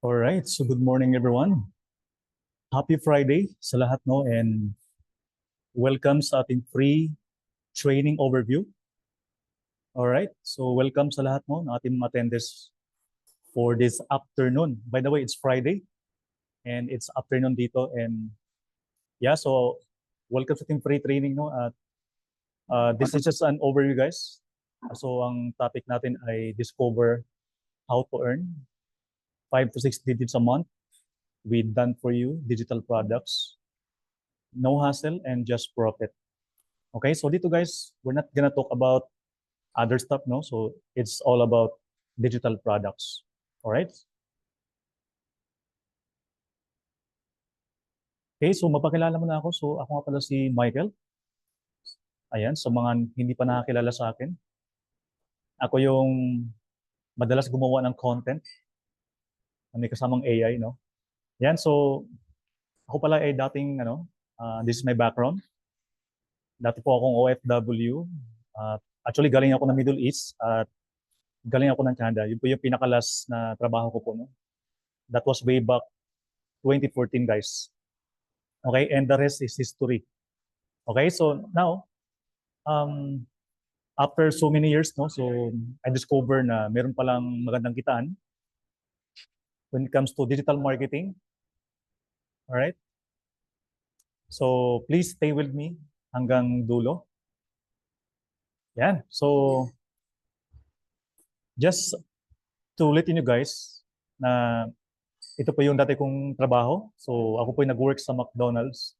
All right, so good morning everyone. Happy Friday sa lahat no and welcome sa ating free training overview. All right, so welcome sa lahat no ng ating attenders for this afternoon. By the way, it's Friday and it's afternoon dito and yeah, so welcome sa ating free training no at this is just an overview guys. So ang topic natin ay discover how to earn 5 to 6 digits a month with done for you digital products. No hassle and just profit. Okay, so dito guys, we're not gonna talk about other stuff, no? So it's all about digital products. All right? Okay, so mapakilala mo na ako. So ako nga pala si Michael. Ayan, sa mga hindi pa nakakilala sa akin. Ako yung madalas gumawa ng content na may kasamang AI, no? Yan, so ako pala ay dating, this is my background. Dati po akong OFW. Actually, galing ako ng Middle East at galing ako ng Canada. Yun po yung pinakalas na trabaho ko po. No? That was way back 2014, guys. Okay, and the rest is history. Okay, so now, after so many years, no, so I discovered na meron palang magandang kitaan when it comes to digital marketing. All right? So please stay with me hanggang dulo. Yan. So just to let you guys na ito po yung dati kong trabaho. So ako po yung nag-work sa McDonald's.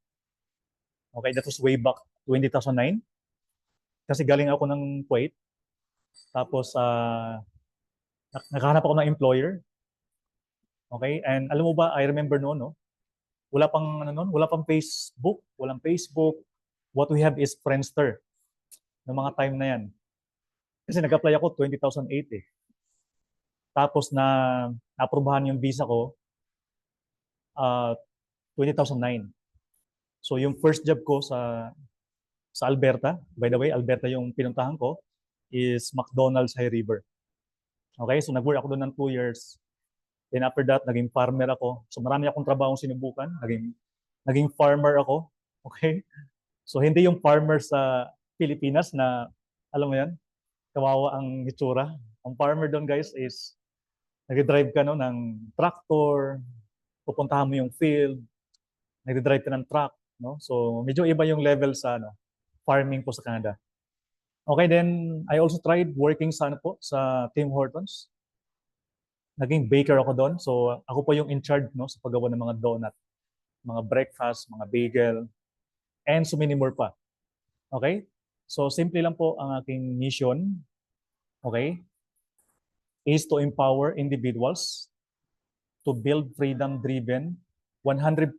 Okay, that was way back 2009. Kasi galing ako ng Kuwait. Tapos nakahanap ako ng employer. Okay, and alam mo ba, I remember noon, no? Wala pang wala pang Facebook, walang Facebook. What we have is Friendster. Ng mga time na 'yan. Kasi nag-apply ako 2008 eh. Tapos na-aprobahan yung visa ko 2009. So yung first job ko sa Alberta, by the way, Alberta yung pinuntahan ko, is McDonald's High River. Okay, so nag-work ako doon ng 2 years. Then after that, naging farmer ako. So marami akong trabaho sinubukan. Naging farmer ako. Okay? So hindi yung farmer sa Pilipinas na, alam mo yan, kawawa ang itsura. Ang farmer doon guys is, nag-drive ka no, ng tractor, pupuntahan mo yung field, nag-drive ka ng truck. No? So medyo iba yung level sa farming po sa Canada. Okay, then I also tried working sa Tim Hortons. Naging baker ako doon. So ako po yung in charge no, sa paggawa ng mga donut, mga breakfast, mga bagel, and so many more pa. Okay? So simple lang po ang aking mission, okay, is to empower individuals to build freedom-driven, 100%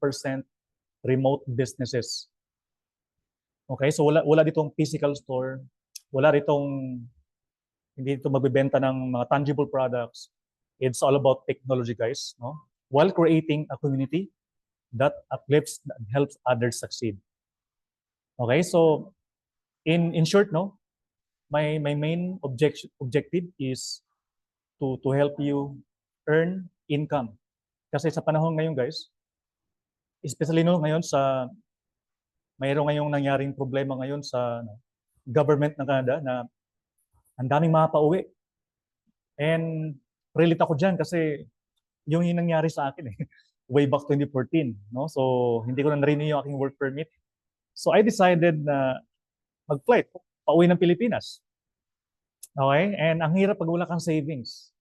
remote businesses. Okay? So wala ditong physical store, wala ditong hindi ito magbebenta ng mga tangible products. It's all about technology, guys, no? While creating a community that uplifts and helps others succeed. Okay, so in short, no, my main objective is to help you earn income. Kasi sa panahon ngayon, guys, especially no ngayon mayroong ngayong nangyaring problema ngayon sa government ng Canada na ang daming mga pauwi. And relate ako diyan kasi yung nangyari sa akin eh way back 2014, no? So hindi ko na na-renew yung aking work permit. So I decided na mag-flight pauwi ng Pilipinas. Okay? And ang hirap pag wala kang savings.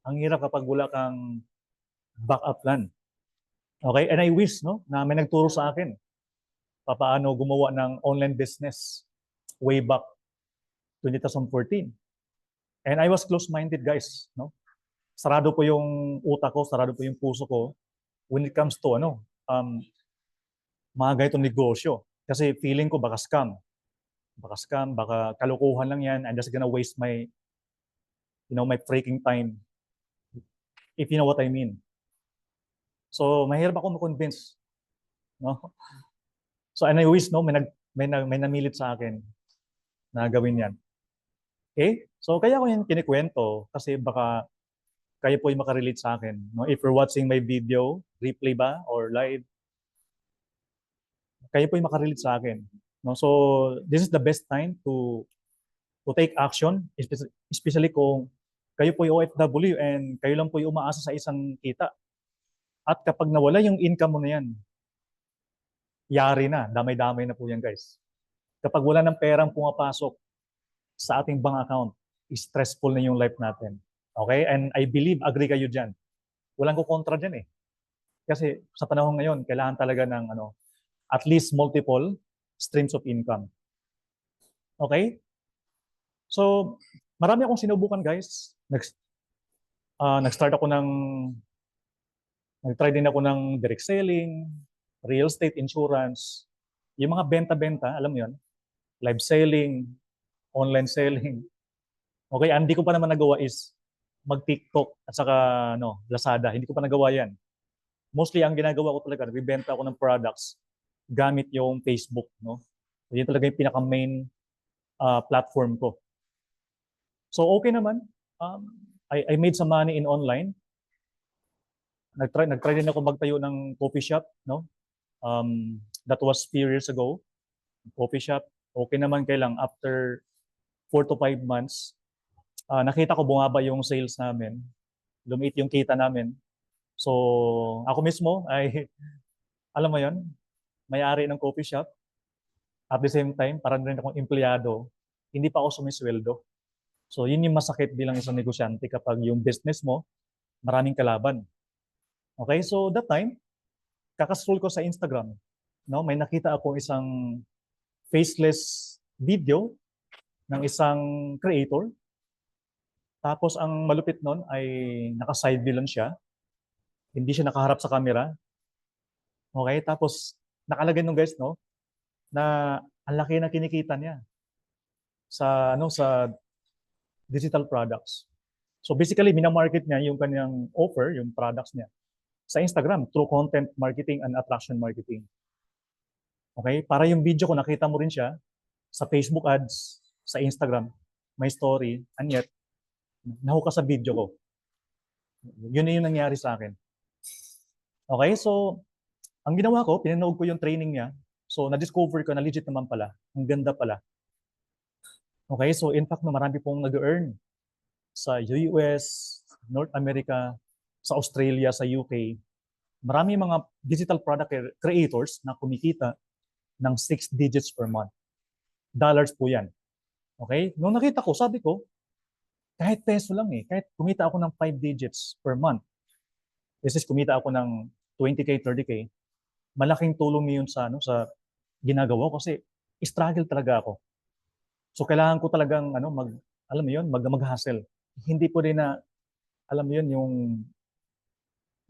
Ang hirap kapag wala kang backup plan. Okay? And I wish no na may nagturo sa akin paano gumawa ng online business way back 2014. And I was close-minded, guys, no? Sarado po yung utak ko, sarado po yung puso ko when it comes to mga ganitong negosyo. Kasi feeling ko baka scam, baka kalokohan lang yan. I'm just gonna waste my freaking time. If you know what I mean. So mahirap ako ma-convince, no? So and I wish no may namilit sa akin na gawin yan. Okay? So kaya ko yan kinikwento kasi baka kayo po yung makarelate sa akin. No? If you're watching my video, replay ba or live, kayo po yung makarelate sa akin. No? So, this is the best time to take action, especially kung kayo po yung OFW and kayo lang po yung umaasa sa isang kita. At kapag nawala yung income mo na yan, yari na, damay-damay na po yan guys. Kapag wala ng perang pumapasok sa ating bank account, stressful na yung life natin. Okay? And I believe, agree kayo dyan. Walang ko kontra dyan eh. Kasi sa panahon ngayon, kailangan talaga ng at least multiple streams of income. Okay? So, marami akong sinubukan guys. Nag-start ako nag-try din ako ng direct selling, real estate insurance, yung mga benta-benta, alam mo yun, live selling, online selling. Okay, hindi ko pa naman nagawa is mag-TikTok at saka Lazada. Hindi ko pa nagawa yan. Mostly ang ginagawa ko talaga, nagbibenta ako ng products gamit yung Facebook. No? So, yun talaga yung pinaka-main platform ko. So okay naman. I made some money in online. Nag-try din ako magtayo ng coffee shop. No? That was few years ago. Coffee shop. Okay naman kailang after 4 to 5 months, nakita ko bumaba yung sales namin. Lumiit yung kita namin. So, ako mismo ay, alam mo yon, may-ari ng coffee shop. At the same time, parang rin akong empleyado. Hindi pa ako sumisweldo. So, yun yung masakit bilang isang negosyante kapag yung business mo, maraming kalaban. Okay, so that time, kakascroll ko sa Instagram. No? May nakita ako isang faceless video ng isang creator. Tapos ang malupit nun ay naka-side view lang siya. Hindi siya nakaharap sa camera. Okay, tapos nakalagay nung guys no na ang laki na kinikita niya sa digital products. So basically minamarket niya yung kanyang offer, yung products niya sa Instagram through content marketing and attraction marketing. Okay, para yung video ko nakita mo rin siya sa Facebook ads, sa Instagram, may story, and yet nahuka sa video ko. Yun na yung nangyari sa akin. Okay, so ang ginawa ko, pinanood ko yung training niya. So na-discover ko na legit naman pala. Ang ganda pala. Okay, so in fact, marami pong nag-earn sa US, North America, sa Australia, sa UK. Marami mga digital product creators na kumikita ng 6 digits per month. Dollars po yan. Okay? Nung nakita ko, sabi ko, kahit peso lang eh, kahit kumita ako ng 5 digits per month, this is kumita ako ng 20K, 30K, malaking tulong niyon sa ginagawa ko kasi struggle talaga ako. So kailangan ko talagang alam mo 'yun, mag-hustle. Hindi po din na alam mo 'yun yung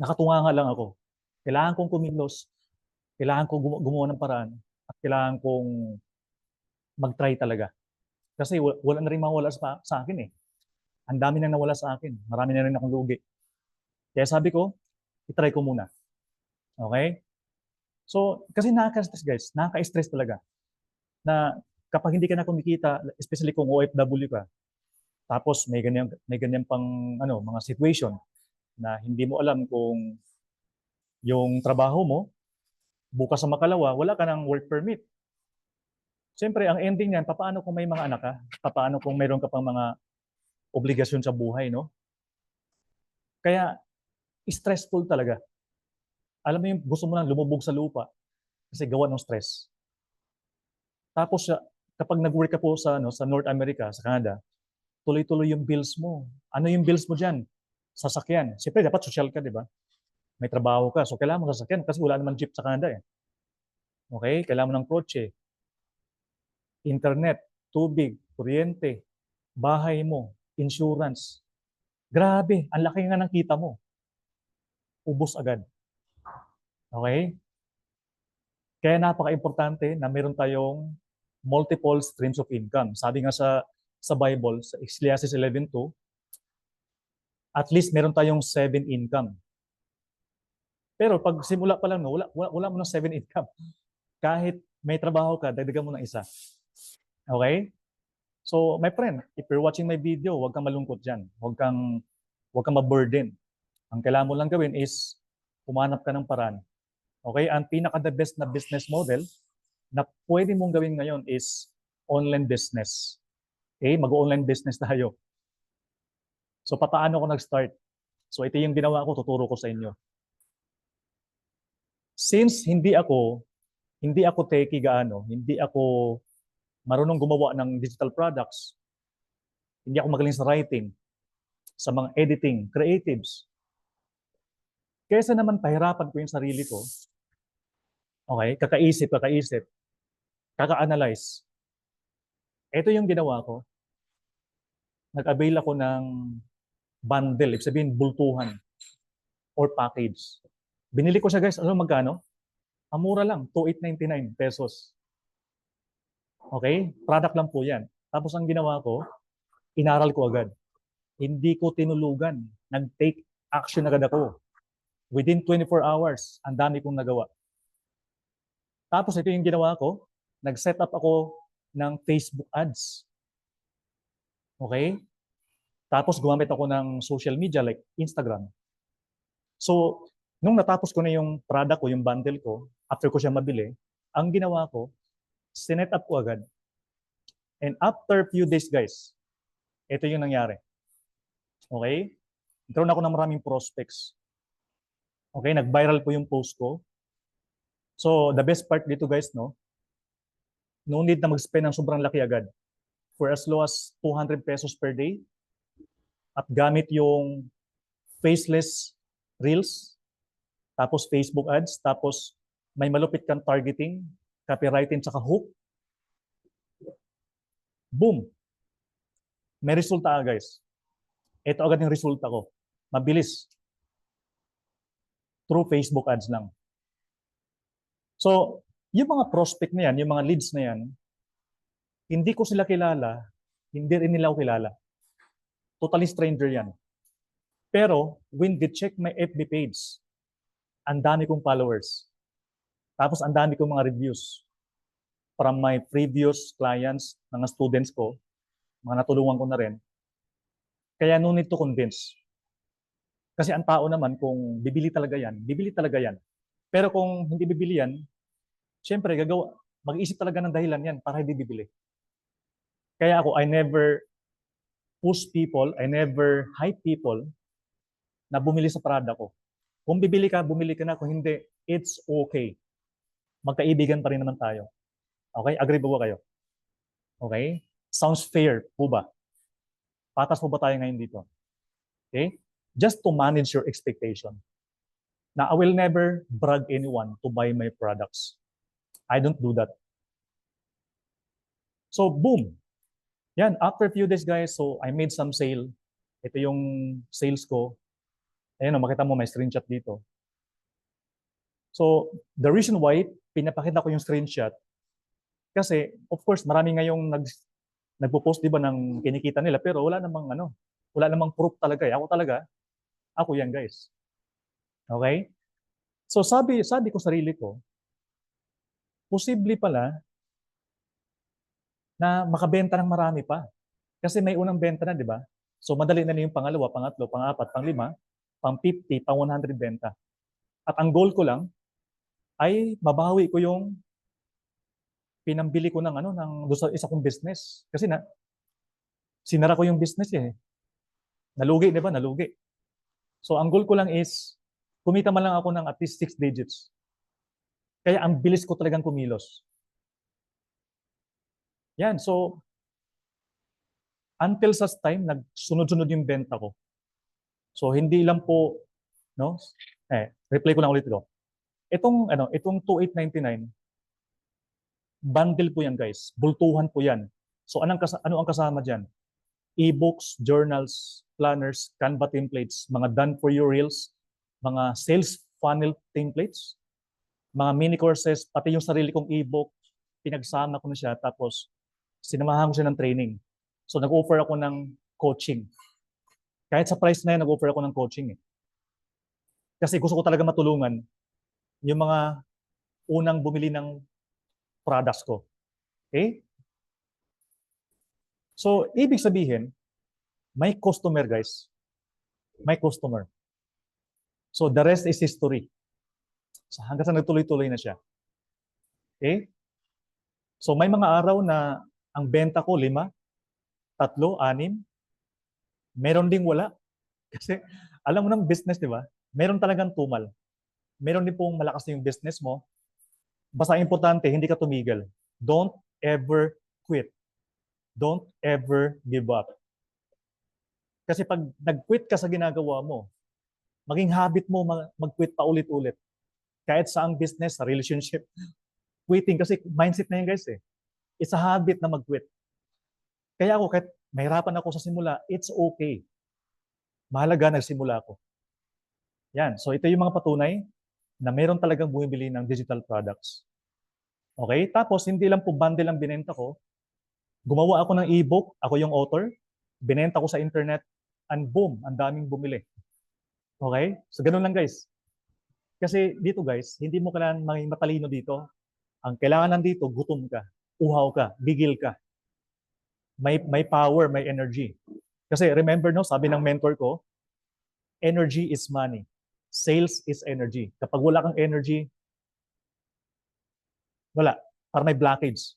nakatunganga lang ako. Kailangan kong kumilos, kailangan kong gumawa ng paraan at kailangan kong mag-try talaga. Kasi wala na rin mawala sa akin eh. Ang dami nang nawala sa akin. Marami na rin akong lugi. Kaya sabi ko, i-try ko muna. Okay? So, kasi nakaka-stress guys. Nakaka-stress talaga. Na kapag hindi ka na kumikita, especially kung OFW ka, tapos may ganyan pang mga situation na hindi mo alam kung yung trabaho mo, bukas sa makalawa, wala ka ng work permit. Siyempre, ang ending niyan, papaano kung may mga anak ka? Papaano kung mayroon ka pang mga obligasyon sa buhay, no? Kaya, stressful talaga. Alam mo yung gusto mo nang lumubog sa lupa kasi gawa ng stress. Tapos, kapag nag-work ka po sa North America, sa Canada, tuloy-tuloy yung bills mo. Ano yung bills mo dyan? Sasakyan. Siyempre, dapat social ka, di ba? May trabaho ka. So, kailangan mo sasakyan kasi wala naman jeep sa Canada eh. Okay? Kailangan mo ng kotse, internet, tubig, kuryente, bahay mo, insurance. Grabe, ang laki nga ng kita mo. Ubos agad. Okay? Kaya napaka-importante na meron tayong multiple streams of income. Sabi nga sa Bible, sa Ecclesiastes 11:2, at least meron tayong 7 income. Pero pag simula pa lang, wala mo ng 7 income. Kahit may trabaho ka, dagdagan mo ng isa. Okay? So, my friend, if you're watching my video, huwag kang malungkot dyan. Huwag kang Huwag kang ma-burden. Ang kailangan mo lang gawin is humanap ka ng paraan. Okay? Ang pinaka-the best na business model na pwede mong gawin ngayon is online business. Okay? Mag-online business tayo. So, paano ako nag-start? So, ito yung ginawa ko, tuturo ko sa inyo. Since hindi ako techie gaano, hindi ako marunong gumawa ng digital products, hindi ako magaling sa writing, sa mga editing, creatives. Kaysa naman pahirapan ko yung sarili ko, okay, kakaisip, kaka-analyze. Ito yung ginawa ko. Nag-avail ako ng bundle, ibig sabihin bultuhan or package. Binili ko siya guys, ano magkano? Ang mura lang, 2,899 pesos. Okay? Product lang po yan. Tapos ang ginawa ko, inaral ko agad. Hindi ko tinulugan. Nag-take action agad ako. Within 24 hours, ang dami kong nagawa. Tapos ito yung ginawa ko, nag-set up ako ng Facebook ads. Okay? Tapos gumamit ako ng social media like Instagram. So, nung natapos ko na yung product ko, yung bundle ko, after ko siya mabili, ang ginawa ko, sinet up ko agad. And after few days, guys, ito yung nangyari. Okay? Nagkaroon ako ng maraming prospects. Okay? Nag-viral po yung post ko. So, the best part dito, guys, no need na mag-spend ng sobrang laki agad. For as low as 200 pesos per day. At gamit yung faceless reels, tapos Facebook ads, tapos may malupit kang targeting, copywriting, tsaka hook. Boom! May resulta guys. Ito agad yung resulta ko. Mabilis. Through Facebook ads lang. So, yung mga prospect na yan, yung mga leads na yan, hindi ko sila kilala, hindi rin nila ako kilala. Totally stranger yan. Pero, when they check my FB page, ang dami kong followers. Tapos, ang dami kong mga reviews from my previous clients, mga students ko, mga natulungan ko na rin. Kaya no need to convince. Kasi ang tao naman, kung bibili talaga yan, bibili talaga yan. Pero kung hindi bibili yan, syempre, mag-iisip talaga ng dahilan yan para hindi bibili. Kaya ako, I never push people, I never hype people na bumili sa product ko. Kung bibili ka, bumili ka na. Kung hindi, it's okay. Magkaibigan pa rin naman tayo. Okay? Agree ba kayo? Okay? Sounds fair po ba? Patas po ba tayo ngayon dito? Okay? Just to manage your expectation. Now, I will never brag anyone to buy my products. I don't do that. So, boom. Yan, after a few days, guys, so I made some sale. Ito yung sales ko. Ayan, makita mo, may screenshot dito. So, the reason why pinapakita ko yung screenshot, kasi, of course, marami ngayong nagpo-post, di ba, ng kinikita nila, pero wala namang proof talaga. Ako yan, guys. Okay? So, sabi ko sarili ko, posible pala na makabenta ng marami pa. Kasi may unang benta na, di ba? So, madali na yung pangalawa, pangatlo, pangapat, panglima, pang-50, pang-100 benta. At ang goal ko lang ay mabawi ko yung pinambili ko ng doon sa isa kong business. Kasi sinara ko yung business eh. Nalugi, di ba? Nalugi. So, ang goal ko lang is kumita man lang ako ng at least 6 digits. Kaya ang bilis ko talagang kumilos. Yan, so until such time, nagsunod-sunod yung benta ko. So, hindi lang po, no? Replay ko lang ulit ito. Itong 2,899, bundle po yan, guys. Bultuhan po yan. So, ano ang kasama dyan? E-books, journals, planners, Canva templates, mga done-for-you reels, mga sales funnel templates, mga mini courses, pati yung sarili kong e-book, pinagsama ko na siya, tapos sinamahan ko siya ng training. So, nag-offer ako ng coaching. Kahit sa price na yun, nag-offer ako ng coaching. Kasi gusto ko talaga matulungan yung mga unang bumili ng products ko. Okay? So, ibig sabihin, may customer, guys. may customer. So the rest is history. So hanggang sa nagtuloy-tuloy na siya. Okay? So may mga araw na ang benta ko 5, 3, 6. Meron ding wala. Kasi alam mo ng business, di ba? Meron talagang tumal. Meron din pong malakas na yung business mo. Basta importante, hindi ka tumigil. Don't ever quit. Don't ever give up. Kasi pag nag-quit ka sa ginagawa mo, maging habit mo mag-quit pa ulit-ulit. Kahit sa ang business, sa relationship, quitting. Kasi mindset na yun guys eh. It's a habit na mag-quit. Kaya ako, kahit mahirapan ako sa simula, it's okay. Mahalaga, nagsimula ako. Yan. So ito yung mga patunay na meron talagang bumibili ng digital products. Okay? Tapos, hindi lang po bundle ang binenta ko. Gumawa ako ng ebook. Ako yung author. Binenta ko sa internet. And boom, ang daming bumili. Okay? So ganun lang guys. Kasi dito guys, hindi mo kailangan maging matalino dito. Ang kailangan nandito, gutom ka, uhaw ka, bigil ka. May power, may energy. Kasi remember no, sabi ng mentor ko, energy is money. Sales is energy. Kapag wala kang energy, wala. Para may blockage.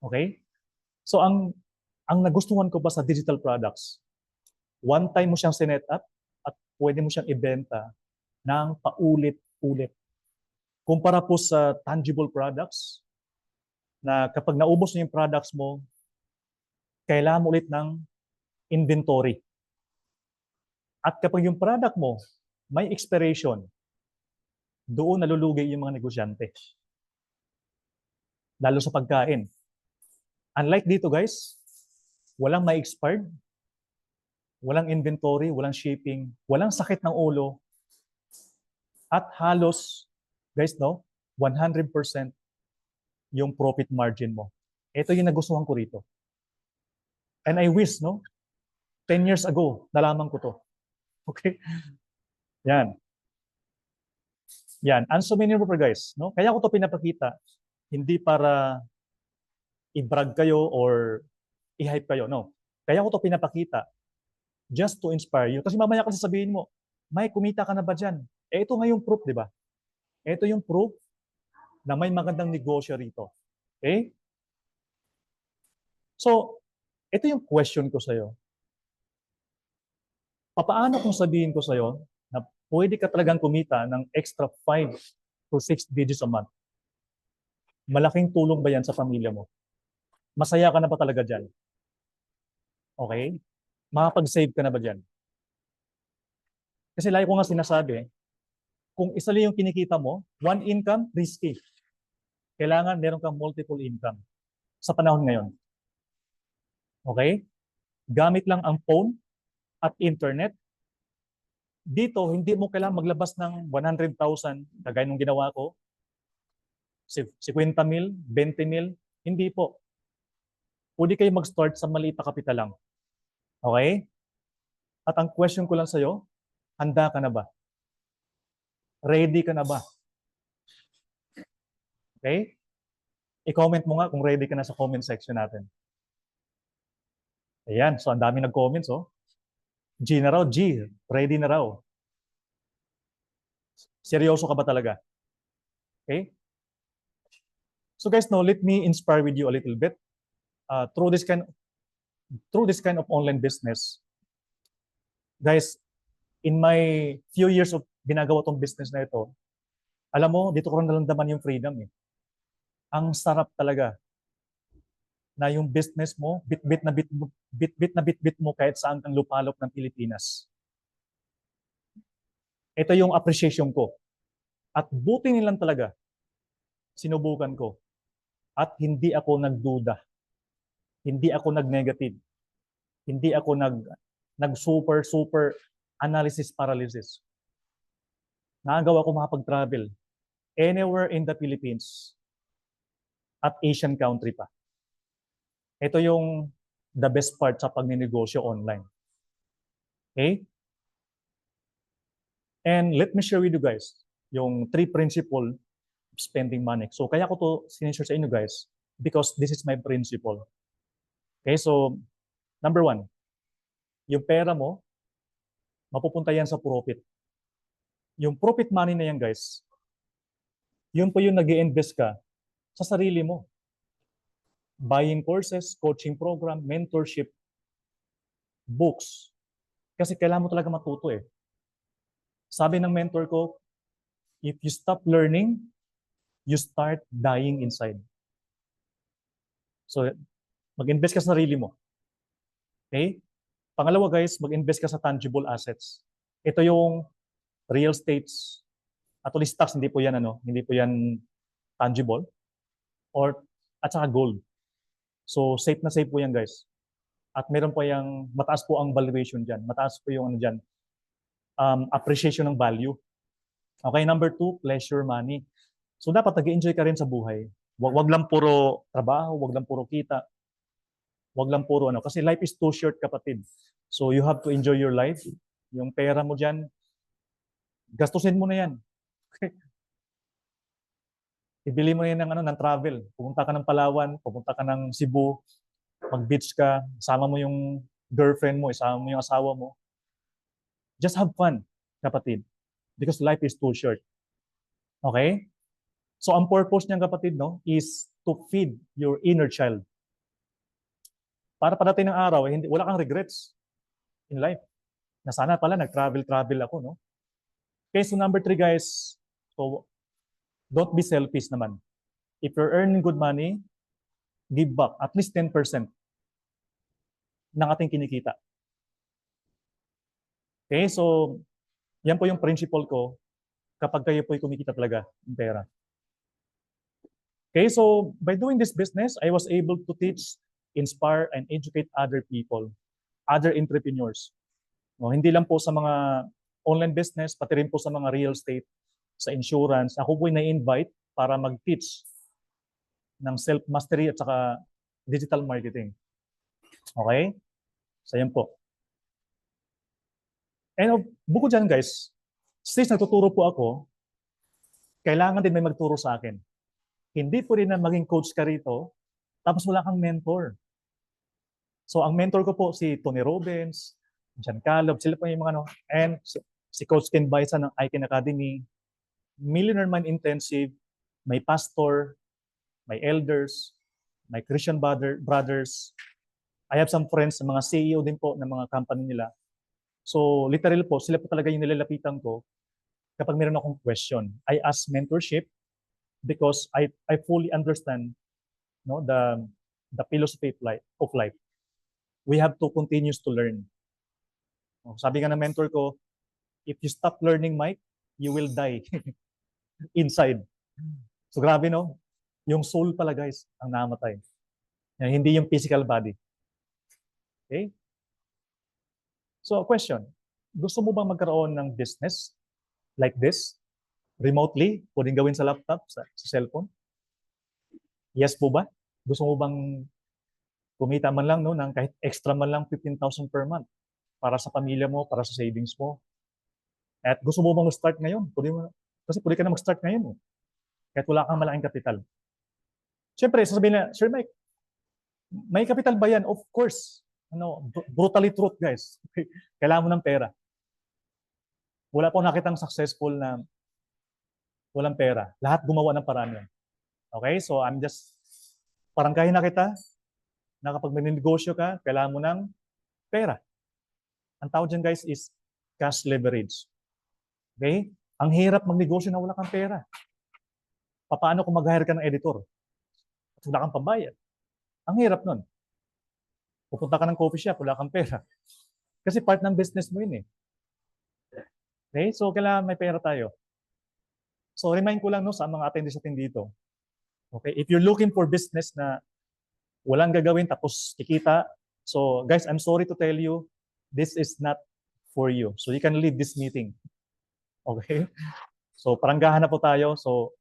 Okay? So ang nagustuhan ko pa sa digital products, one time mo siyang sinet up at pwede mo siyang ibenta ng paulit-ulit. Kumpara po sa tangible products, na kapag naubos na yung products mo, kailangan mo ulit ng inventory. At kapag yung product mo may expiration, doon nalulugi yung mga negosyante. Lalo sa pagkain. Unlike dito guys, walang may expired, walang inventory, walang shipping, walang sakit ng ulo, at halos, guys, no, 100% yung profit margin mo. Ito yung nagustuhan ko rito. And I wish, no, 10 years ago, nalaman ko to. Okay? Yan. Yan. And so many more guys, no? Kaya ko to pinapakita, hindi para i-brag kayo or i-hype kayo, no? Kaya ko to pinapakita just to inspire you. Kasi mamaya kasi sabihin mo, may kumita ka na ba dyan? Eh, ito nga yung proof, di ba? Ito yung proof na may magandang negosyo rito. Okay? So, ito yung question ko sa'yo. Paano kung sabihin ko sa'yo na pwede ka talagang kumita ng extra 5 to 6 digits a month? Malaking tulong ba yan sa pamilya mo? Masaya ka na ba talaga dyan? Okay? Makapag-save ka na ba dyan? Kasi lagi ko nga sinasabi, kung isa lang yung kinikita mo, one income, risky. Kailangan meron kang multiple income sa panahon ngayon. Okay? Gamit lang ang phone at internet. Dito, hindi mo kailangan maglabas ng 100,000 kagaya nung ginawa ko. 50 mil, 20 mil. Hindi po. Pwede kayo mag-start sa maliit na kapital lang. Okay? At ang question ko lang sa'yo, handa ka na ba? Ready ka na ba? Okay? I-comment mo nga kung ready ka na sa comment section natin. Ayan, so ang dami nag-comments, oh. G na raw, G, ready na raw. Seryoso ka ba talaga? Okay? So guys, now let me inspire with you a little bit. Through this kind of online business, guys, in my few years of ginagawa tong business na ito, alam mo, dito ko rin nalandaman yung freedom eh. Ang sarap talaga na yung business mo, bit-bit na bit-bit mo kahit saan kang lupalop ng Pilipinas. Ito yung appreciation ko. At buti nilang talaga, sinubukan ko. At hindi ako nagduda. Hindi ako nag-negative. Hindi ako nag-super analysis paralysis. Nagawa ko makapag-travel anywhere in the Philippines at Asian country pa. Ito yung the best part sa pagninegosyo online. Okay? And let me share with you guys yung 3 principle of spending money. So kaya ko to sinishare sa inyo guys because this is my principle. Okay, so number 1, yung pera mo, mapupunta yan sa profit. Yung profit money na yan, guys, yun po yung nag-i-invest ka sa sarili mo. Buying courses, coaching program, mentorship, books. Kasi kailangan mo talaga matuto eh. Sabi ng mentor ko, if you stop learning, you start dying inside. So, mag-invest ka sa sarili mo. Okay? Pangalawa guys, mag-invest ka sa tangible assets. Ito yung real estates. Actually stocks, hindi po yan hindi po yan tangible or at saka gold. So safe na safe po yan guys. At meron po yung mataas po ang valuation diyan. Mataas po yung diyan. Appreciation ng value. Okay, number 2, pleasure money. So dapat nag-enjoy ka rin sa buhay. Wag lang puro trabaho, wag lang puro kita. Wag lang puro kasi life is too short kapatid. So you have to enjoy your life. Yung pera mo diyan, gastusin mo na yan. Ibili mo yan ng travel. Pupunta ka ng Palawan, pupunta ka ng Cebu, mag-beach ka, isama mo yung girlfriend mo, isama mo yung asawa mo. Just have fun, kapatid. Because life is too short. Okay? So ang purpose niyan kapatid is to feed your inner child. Para padating ng araw, wala kang regrets in life. Na sana pala nag-travel ako, Okay, so number 3 guys, so don't be selfish naman. If you're earning good money, give back at least 10% ng ating kinikita. Okay, so yan po yung principle ko kapag kayo po'y kumikita talaga ng pera. Okay, so by doing this business, I was able to teach, inspire, and educate other people, other entrepreneurs. Hindi lang po sa mga online business, pati rin po sa mga real estate, sa insurance. Ako po'y na-invite para mag-teach ng self-mastery at saka digital marketing. Okay? So yan po. And bukod dyan guys, since nagtuturo po ako, kailangan din may magturo sa akin. Hindi po rin na maging coach ka rito, tapos wala kang mentor. So ang mentor ko po si Tony Robbins, John Caleb, sila po yung mga and si Coach Ken Baisa ng Icon Academy, Millionaire Mind Intensive, may pastor, may elders, may Christian brothers. I have some friends, mga CEO din po ng mga company nila. So literal po, sila po talaga yung nilalapitan ko kapag meron akong question. I ask mentorship because I fully understand the philosophy of life. We have to continue to learn. Sabi nga ng mentor ko, if you stop learning, Mike, you will die inside. So grabe yung soul pala guys ang namatay. Hindi yung physical body. Okay? So question, gusto mo bang magkaroon ng business like this? Remotely? Pwedeng gawin sa laptop, sa cellphone? Yes po ba? Gusto mo bang kumita man lang ng kahit extra man lang 15,000 per month para sa pamilya mo, para sa savings mo? At gusto mo bang mag-start ngayon? Kasi pwede ka na mag-start ngayon. Kahit wala kang malaking kapital. Siyempre, sasabihin na, Sir Mike, may kapital ba yan? Of course. Brutally truth, guys. Kailangan mo ng pera. Wala po nakitang successful na walang pera. Lahat gumawa ng paraan yan. Okay? So, I'm just, parang kaya na kita na kapag may negosyo ka, kailangan mo ng pera. Ang tawag dyan, guys, is cash leverage. Okay? Ang hirap magnegosyo na wala kang pera. Paano kung mag-hire ka ng editor? At wala kang pambayad? Ang hirap nun. Pupunta ka ng coffee shop, wala kang pera. Kasi part ng business mo yun eh. Okay? So, kailangan may pera tayo. So, remind ko lang sa mga attendees natin dito. Okay? If you're looking for business na walang gagawin tapos kikita, so guys, I'm sorry to tell you, this is not for you. So, you can leave this meeting. Okay? So, paranggahan na po tayo. So,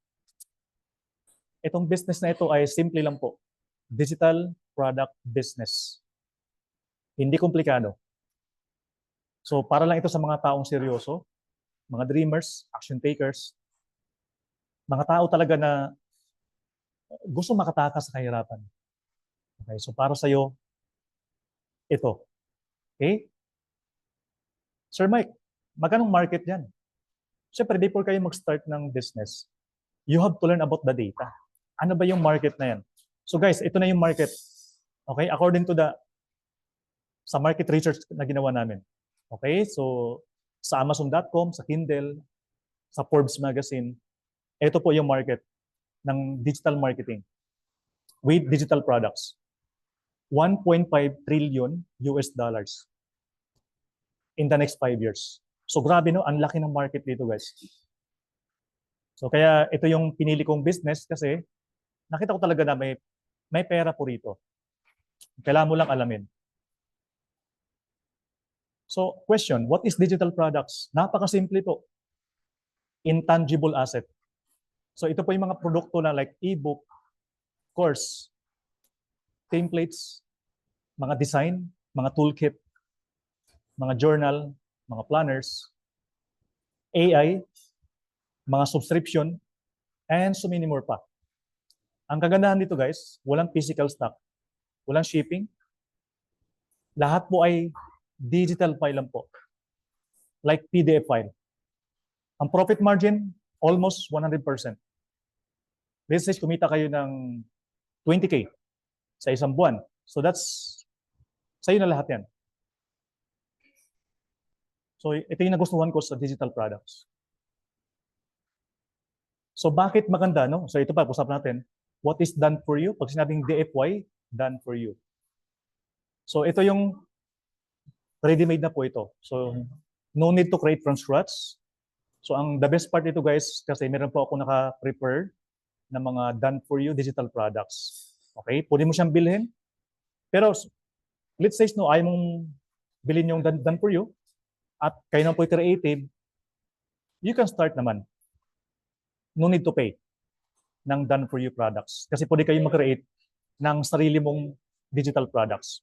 itong business na ito ay simple lang po. Digital product business. Hindi komplikado. So, para lang ito sa mga taong seryoso, mga dreamers, action takers, mga tao talaga na gusto makatakas sa kahirapan. Okay, so para sa iyo, ito. Okay? Sir Mike, magkanong market yan? Siyempre, before kayo mag-start ng business, you have to learn about the data. Ano ba yung market na yan? So guys, ito na yung market. Okay? According to sa market research na ginawa namin. Okay? So, sa Amazon.com, sa Kindle, sa Forbes magazine, ito po yung market ng digital marketing with digital products. 1.5 trillion US dollars in the next 5 years. So grabe no, ang laki ng market dito guys. So kaya ito yung pinili kong business kasi nakita ko talaga na may pera po rito. Kailangan mo lang alamin. So question, what is digital products? Napakasimple po. Intangible asset. So ito po yung mga produkto na like ebook, course, templates, mga design, mga toolkit, mga journal, mga planners, AI, mga subscription, and so many more pa. Ang kagandahan dito guys, walang physical stock, walang shipping. Lahat po ay digital file lang po. Like PDF file. Ang profit margin, almost 100%. Let's say kumita kayo ng 20K sa isang buwan. So that's, sa'yo na lahat yan. So ito yung nagustuhan ko sa digital products. So bakit maganda, no? So ito pa, usap natin. What is done for you? Pag sinabing DFY, done for you. So ito yung ready-made na po ito. So no need to create from scratch. So the best part ito guys, kasi meron po ako naka-prepare ng mga done for you digital products. Okay? Pwede mo siyang bilhin. Pero let's say no, ayaw mong bilhin yung done for you at kayo na po creative, you can start naman. No need to pay ng done for you products. Kasi pwede kayo mag-create ng sarili mong digital products.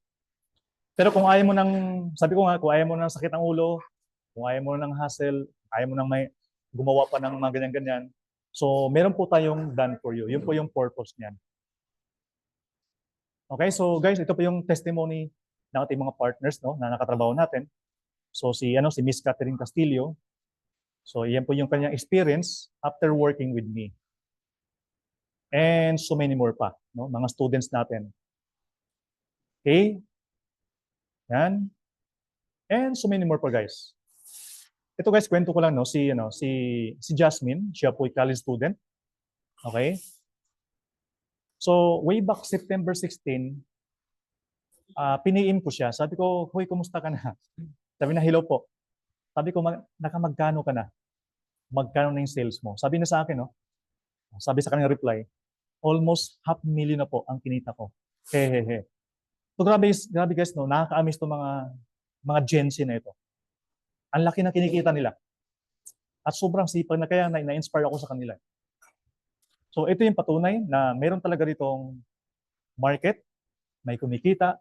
Pero kung ayaw mo ng, sabi ko nga, kung ayaw mo ng sakit ng ulo, kung ayaw mo ng hassle, ayaw mo ng may gumawa pa ng mga ganyan-ganyan, so meron po tayong done for you. Yun po yung purpose niyan. Okay, so guys, ito po yung testimony ng ating mga partners no, na nakatrabaho natin. So si Miss Catherine Castillo. So yan po yung kanyang experience after working with me. And so many more pa, no, mga students natin. Okay? Yan. And so many more pa guys. Ito guys, kwento ko lang no, si Jasmine, siya po ay college student. Okay? So way back September 16, piniin ko siya. Sabi ko, "Hoy, kumusta ka na?" Sabi na, "Hello po." Sabi ko, "Nakamagkano ka na? Magkano na yung sales mo?" Sabi na sa akin, no? Sabi sa kanyang reply, "Almost 500,000 na po ang kinita ko." Hehehe. So grabe guys, no? Nakaka-amaze to mga Gen Z na ito. Ang laki na kinikita nila. At sobrang sipag na kaya na-inspire ako sa kanila. So ito yung patunay na meron talaga ditong market, may kumikita,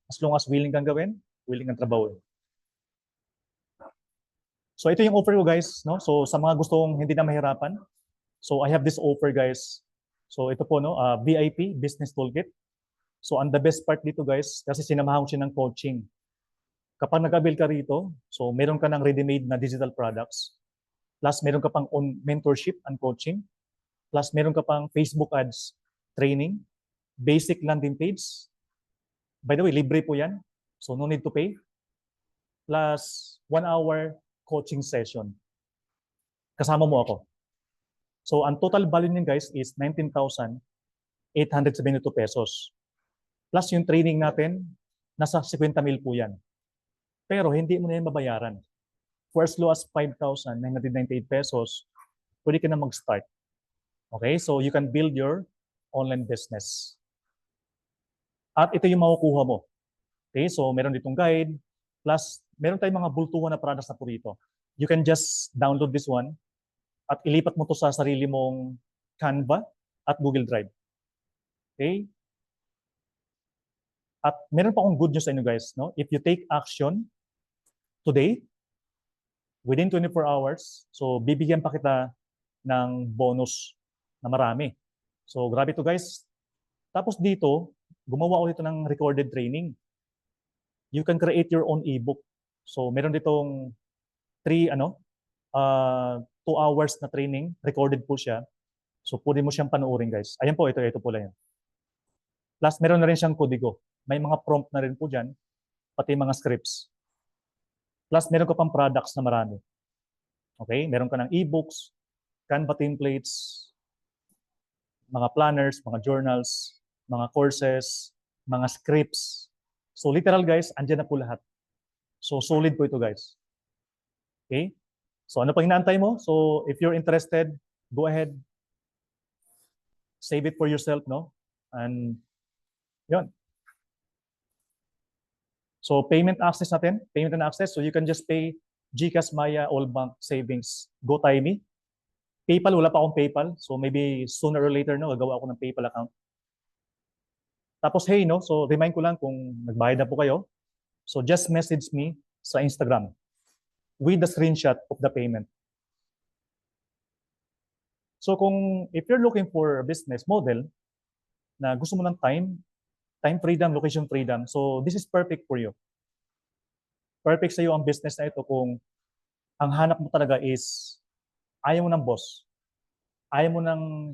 as long as willing kang gawin, willing kang trabaho. So ito yung offer ko guys, no? So sa mga gustong hindi na mahirapan, so I have this offer guys. So ito po no, VIP Business Toolkit. So ang the best part dito guys, kasi sinamahan ko siya ng coaching. Kapag nag-avail ka rito, so meron ka ng ready-made na digital products, plus meron ka pang on mentorship and coaching, plus meron ka pang Facebook ads training, basic landing page. By the way, libre po yan. So no need to pay. Plus 1 hour coaching session. Kasama mo ako. So ang total value niyan guys is 19,872 pesos. Plus yung training natin, nasa 50,000 po yan. Pero hindi mo na yan mabayaran. For as low as 5,998 pesos, pwede ka na mag-start. Okay, so you can build your online business. At ito yung makukuha mo. Okay, so meron ditong guide, plus meron tayong mga bultuhan na products na po dito. You can just download this one at ilipat mo to sa sarili mong Canva at Google Drive. Okay? At meron pa akong good news sa inyo guys. No? If you take action today, within 24 hours, so bibigyan pa kita ng bonus na marami. So grabe to guys. Tapos dito, gumawa ako dito ng recorded training. You can create your own ebook. So meron ditong 2 hours na training, recorded po siya. So pwede mo siyang panoorin, guys. Ayan po, ito po lang yan. Plus, meron na rin siyang kodigo. May mga prompt na rin po dyan, pati mga scripts. Plus, meron ka pang products na marami. Okay? Meron ka ng e-books, Canva templates, mga planners, mga journals, mga courses, mga scripts. So literal, guys, andyan na po lahat. So solid po ito, guys. Okay? So ano pang inaantay mo? So if you're interested, go ahead. Save it for yourself, no? And yun. So payment access natin, payment and access. So you can just pay GCash, Maya, All Bank, Savings, GoTimey. PayPal, wala pa akong PayPal. So maybe sooner or later, no, gagawa ako ng PayPal account. Tapos hey, no, so remind ko lang kung nagbayad na po kayo. So just message me sa Instagram with the screenshot of the payment. So if you're looking for a business model na gusto mo ng time freedom, location freedom, so this is perfect for you. Perfect sa iyo ang business na ito kung ang hanap mo talaga is ayaw mo ng boss. Ayaw mo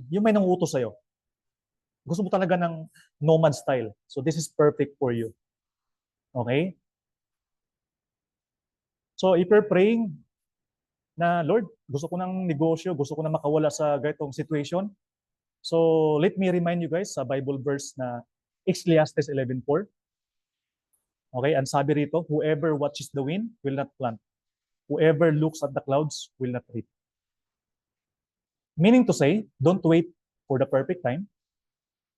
yung may nanguutos sa'yo. Gusto mo talaga ng nomad style. So this is perfect for you. Okay? So if you're praying na, Lord, gusto ko ng negosyo, gusto ko na makawala sa ganitong situation. So let me remind you guys sa Bible verse na Ecclesiastes 11:4. Okay, ang sabi rito, whoever watches the wind will not plant. Whoever looks at the clouds will not reap. Meaning to say, don't wait for the perfect time.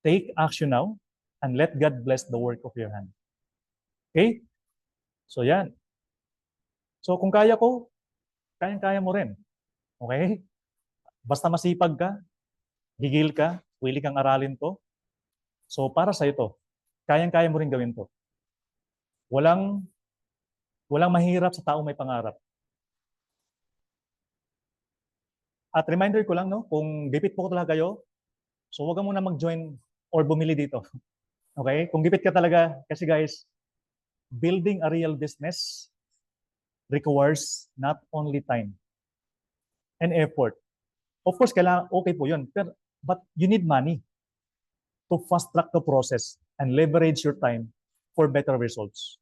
Take action now and let God bless the work of your hand. Okay? So yan. So kung kaya ko, kayang-kaya mo rin. Okay? Basta masipag ka, gigil ka, willing kang aralin to. So para sa ito, kayang-kaya mo rin gawin to. Walang mahirap sa taong may pangarap. At reminder ko lang, no, kung gipit po talaga kayo, so huwag ka muna mag-join or bumili dito. Okay? Kung gipit ka talaga, kasi guys, building a real business requires not only time and effort. Of course, kailangan, okay po yun. But you need money to fast-track the process and leverage your time for better results.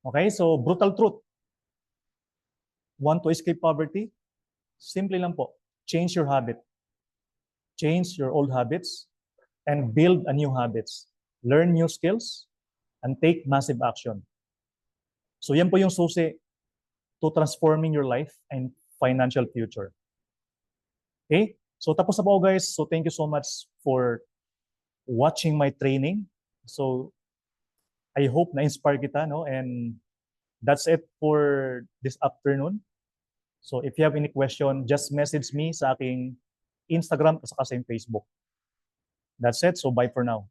Okay? So, brutal truth. Want to escape poverty? Simple lang po. Change your habit. Change your old habits and build a new habits. Learn new skills and take massive action. So yan po yung susi to transforming your life and financial future. Okay? So tapos na po guys. So thank you so much for watching my training. So I hope na-inspire kita, no? And that's it for this afternoon. So if you have any question, just message me sa aking Instagram at saka sa Facebook. That's it. So bye for now.